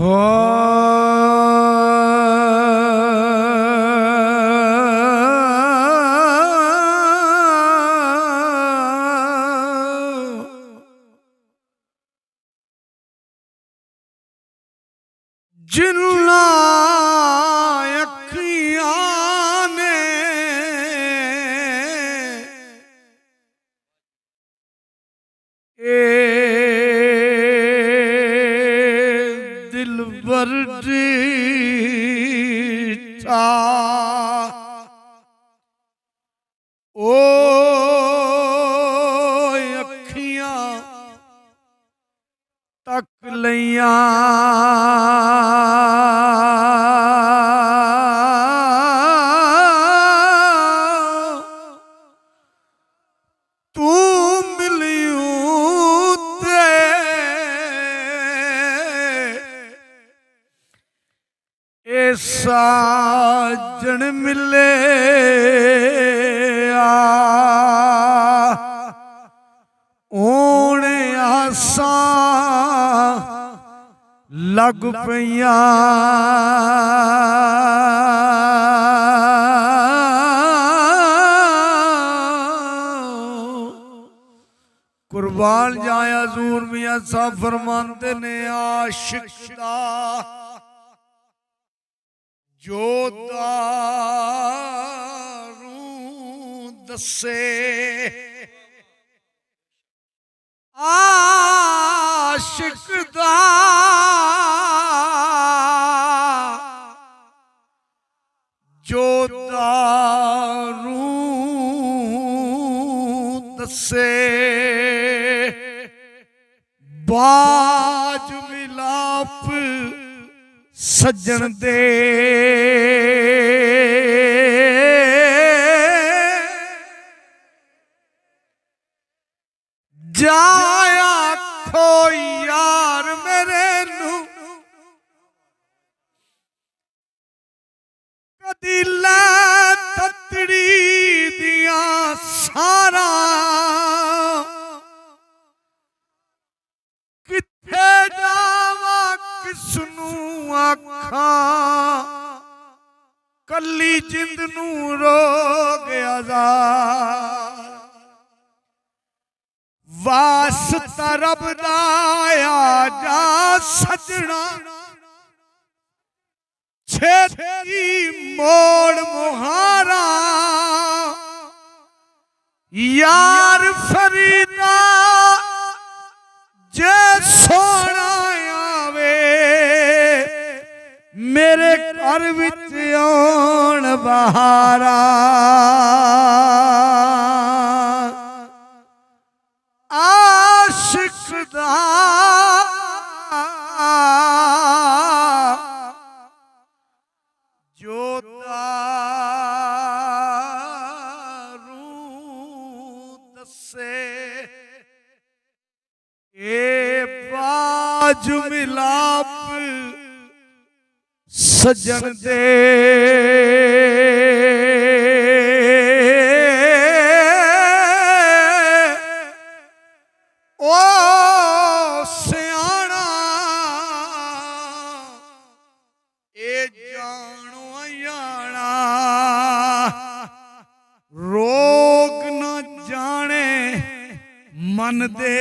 हो जिन्ना अखियां ने दिलबर दीठा ओ अखियां तक लिया साजन मिले ओने आसा लग पईया कुर्बान जाया हजूर मियां साहब फरमाते ने आशिक दा जो दारू दसे आशिक दा जो दारू दसे बाज मिलाप सज्जन दे जाया खो यार मेरे नू कदी लै ततड़ी दिया सारा किथे जावा किसनू आखा कली जिंद नू रो गया वास्ता रब दा आजा सजना छेती मोड़ मुहारा यार फरीदा जे सोना आवे मेरे घर विच आउण बहारा आशिक दा जो दारू दसे ए बाज मिलाप सजन दे ओ सियाणा ए जानो याना रोग न जाने मन दे